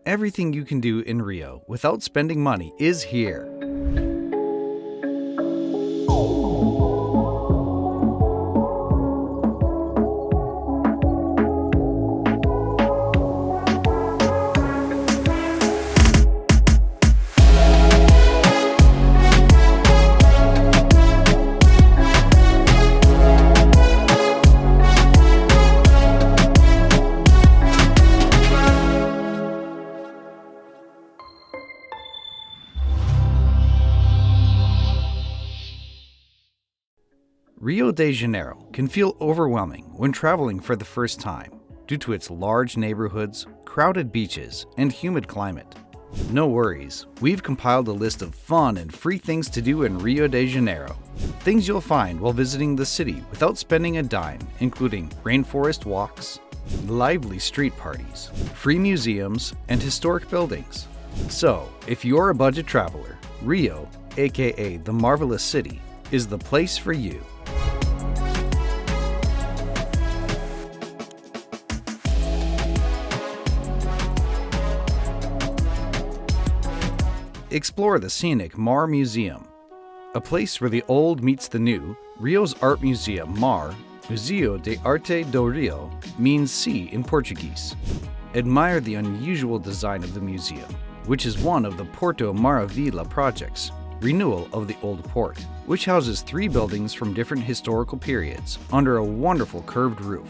Everything you can do in Rio without spending money is here. Rio de Janeiro can feel overwhelming when traveling for the first time due to its large neighborhoods, crowded beaches, and humid climate. No worries, we've compiled a list of fun and free things to do in Rio de Janeiro. Things you'll find while visiting the city without spending a dime, including rainforest walks, lively street parties, free museums, and historic buildings. So, if you're a budget traveler, Rio, aka the Marvelous City, is the place for you. Explore the scenic MAR Museum. A place where the old meets the new, Rio's art museum MAR, Museu de Arte do Rio, means sea in Portuguese. Admire the unusual design of the museum, which is one of the Porto Maravilha projects, renewal of the old port, which houses 3 buildings from different historical periods under a wonderful curved roof.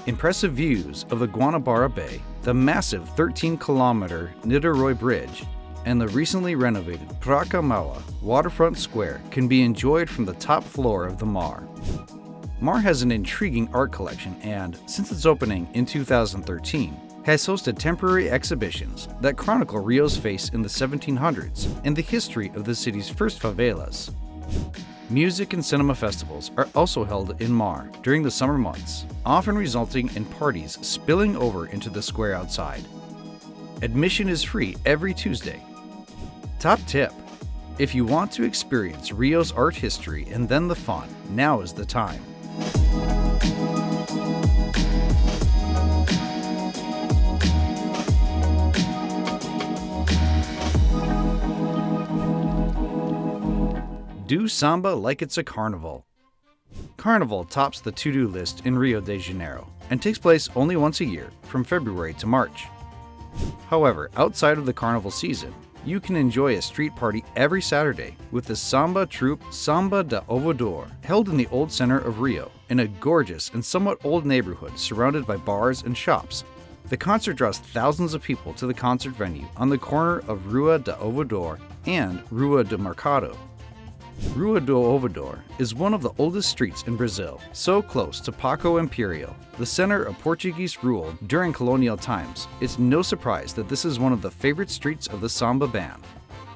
Impressive views of the Guanabara Bay, the massive 13-kilometer Niterói Bridge, and the recently renovated Praça Mauá waterfront square can be enjoyed from the top floor of the MAR. MAR has an intriguing art collection and, since its opening in 2013, has hosted temporary exhibitions that chronicle Rio's face in the 1700s and the history of the city's first favelas. Music and cinema festivals are also held in MAR during the summer months, often resulting in parties spilling over into the square outside. Admission is free every Tuesday. Top tip: if you want to experience Rio's art history and then the fun, now is the time. Do samba like it's a carnival. Carnival tops the to-do list in Rio de Janeiro and takes place only once a year from February to March. However, outside of the carnival season, you can enjoy a street party every Saturday with the samba troupe Samba da Ovodor, held in the old center of Rio, in a gorgeous and somewhat old neighborhood surrounded by bars and shops. The concert draws thousands of people to the concert venue on the corner of Rua da Ovodor and Rua do Mercado. Rua do Ovodor is one of the oldest streets in Brazil, so close to Paco Imperial, the center of Portuguese rule during colonial times. It's no surprise that this is one of the favorite streets of the samba band.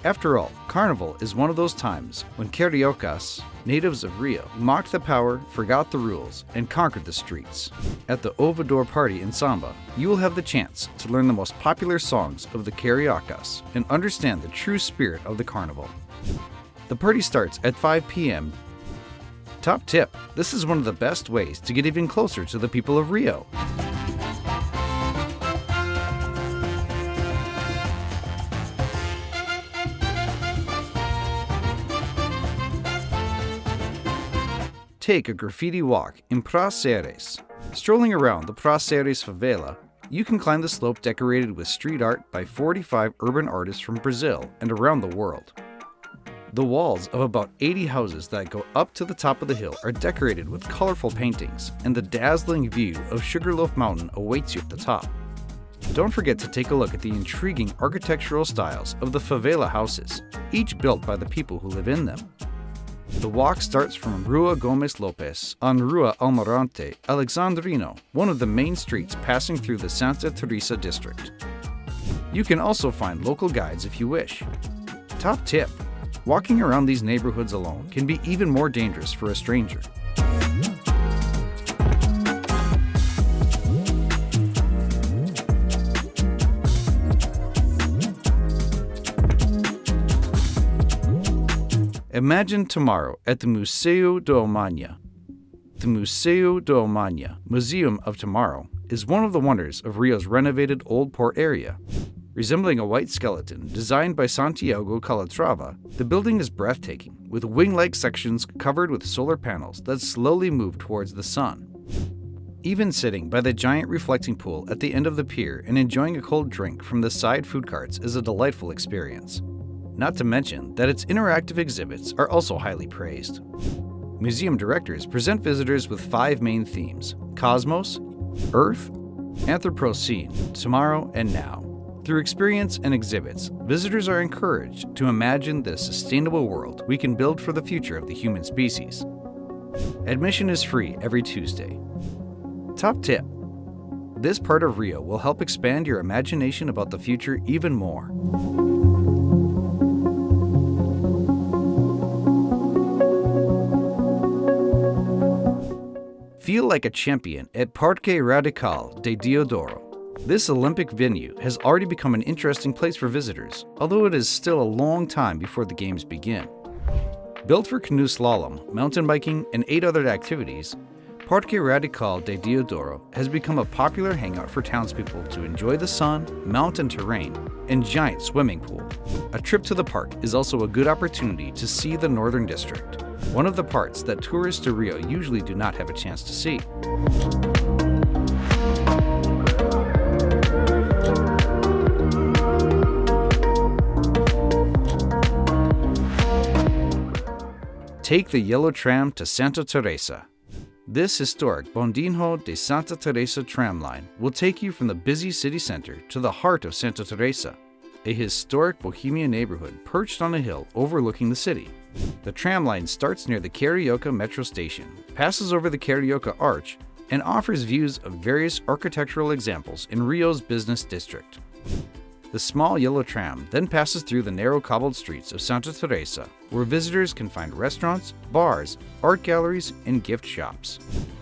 After all, Carnival is one of those times when Cariocas, natives of Rio, mocked the power, forgot the rules, and conquered the streets. At the Ovodor party in samba, you will have the chance to learn the most popular songs of the Cariocas and understand the true spirit of the carnival. The party starts at 5 p.m. Top tip: this is one of the best ways to get even closer to the people of Rio. Take a graffiti walk in Prazeres. Strolling around the Prazeres favela, you can climb the slope decorated with street art by 45 urban artists from Brazil and around the world. The walls of about 80 houses that go up to the top of the hill are decorated with colorful paintings, and the dazzling view of Sugarloaf Mountain awaits you at the top. Don't forget to take a look at the intriguing architectural styles of the favela houses, each built by the people who live in them. The walk starts from Rua Gomes Lopes on Rua Almirante Alexandrino, one of the main streets passing through the Santa Teresa district. You can also find local guides if you wish. Top tip: walking around these neighborhoods alone can be even more dangerous for a stranger. Imagine tomorrow at the Museu de AMANHÃ. The Museu de AMANHã, Museum of Tomorrow, is one of the wonders of Rio's renovated Old Port area. Resembling a white skeleton designed by Santiago Calatrava, the building is breathtaking, with wing-like sections covered with solar panels that slowly move towards the sun. Even sitting by the giant reflecting pool at the end of the pier and enjoying a cold drink from the side food carts is a delightful experience. Not to mention that its interactive exhibits are also highly praised. Museum directors present visitors with 5 main themes: Cosmos, Earth, Anthropocene, Tomorrow, and Now. Through experience and exhibits, visitors are encouraged to imagine the sustainable world we can build for the future of the human species. Admission is free every Tuesday. Top tip: this part of Rio will help expand your imagination about the future even more. Feel like a champion at Parque Radical de Deodoro. This Olympic venue has already become an interesting place for visitors, although it is still a long time before the games begin. Built for canoe slalom, mountain biking, and 8 other activities, Parque Radical de Deodoro has become a popular hangout for townspeople to enjoy the sun, mountain terrain, and giant swimming pool. A trip to the park is also a good opportunity to see the Northern District, one of the parts that tourists to Rio usually do not have a chance to see. Take the yellow tram to Santa Teresa. This historic Bondinho de Santa Teresa tram line will take you from the busy city center to the heart of Santa Teresa, a historic bohemian neighborhood perched on a hill overlooking the city. The tram line starts near the Carioca metro station, passes over the Carioca Arch, and offers views of various architectural examples in Rio's business district. The small yellow tram then passes through the narrow cobbled streets of Santa Teresa, where visitors can find restaurants, bars, art galleries, and gift shops.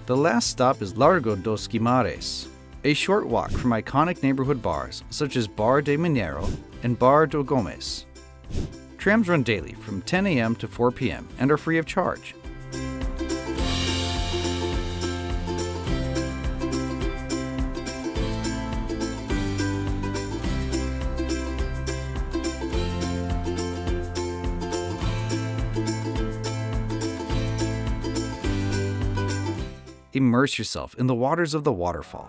The last stop is Largo dos Guimares, a short walk from iconic neighborhood bars such as Bar de Mineiro and Bar do Gomes. Trams run daily from 10 a.m. to 4 p.m. and are free of charge. Immerse yourself in the waters of the waterfall.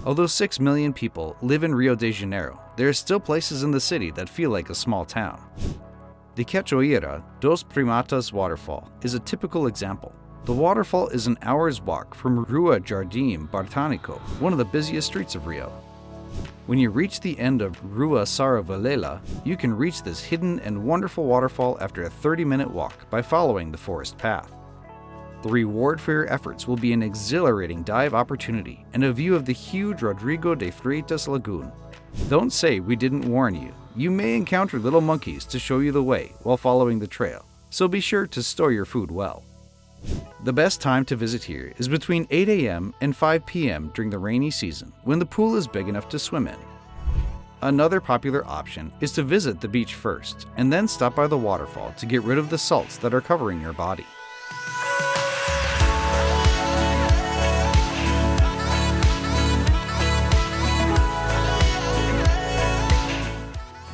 Although 6 million people live in Rio de Janeiro, there are still places in the city that feel like a small town. The Cachoeira dos Primatas waterfall is a typical example. The waterfall is an hour's walk from Rua Jardim Botânico, one of the busiest streets of Rio. When you reach the end of Rua Saravalela, you can reach this hidden and wonderful waterfall after a 30-minute walk by following the forest path. The reward for your efforts will be an exhilarating dive opportunity and a view of the huge Rodrigo de Freitas Lagoon. Don't say we didn't warn you. You may encounter little monkeys to show you the way while following the trail, so be sure to store your food well. The best time to visit here is between 8 a.m. and 5 p.m. during the rainy season, when the pool is big enough to swim in. Another popular option is to visit the beach first and then stop by the waterfall to get rid of the salts that are covering your body.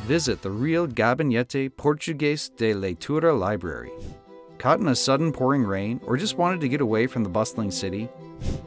Visit the Real Gabinete Português de Leitura library. Caught in a sudden pouring rain or just wanted to get away from the bustling city?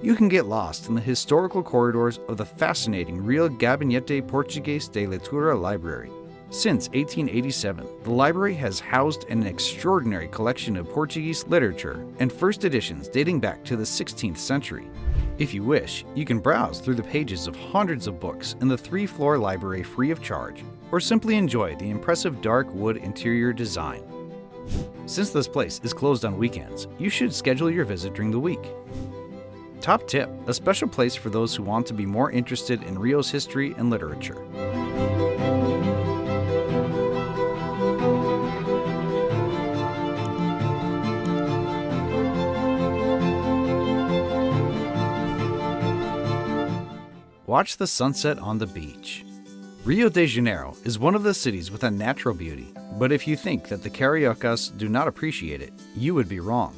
You can get lost in the historical corridors of the fascinating Real Gabinete Português de Leitura library. Since 1887, the library has housed an extraordinary collection of Portuguese literature and first editions dating back to the 16th century. If you wish, you can browse through the pages of hundreds of books in the 3-floor library free of charge, or simply enjoy the impressive dark wood interior design. Since this place is closed on weekends, you should schedule your visit during the week. Top tip: a special place for those who want to be more interested in Rio's history and literature. Watch the sunset on the beach. Rio de Janeiro is one of the cities with a natural beauty, but if you think that the Cariocas do not appreciate it, you would be wrong.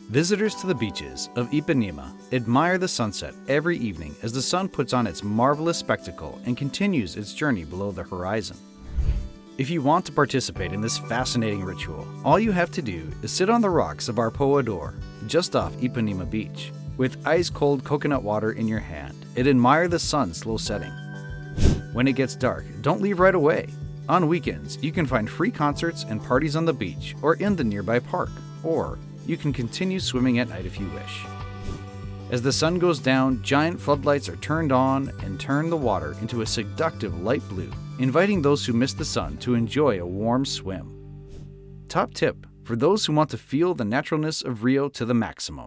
Visitors to the beaches of Ipanema admire the sunset every evening as the sun puts on its marvelous spectacle and continues its journey below the horizon. If you want to participate in this fascinating ritual, all you have to do is sit on the rocks of Arpoador, just off Ipanema Beach, with ice-cold coconut water in your hand and admire the sun's slow setting. When it gets dark, don't leave right away. On weekends, you can find free concerts and parties on the beach or in the nearby park, or you can continue swimming at night if you wish. As the sun goes down, giant floodlights are turned on and turn the water into a seductive light blue, inviting those who miss the sun to enjoy a warm swim. Top tip for those who want to feel the naturalness of Rio to the maximum.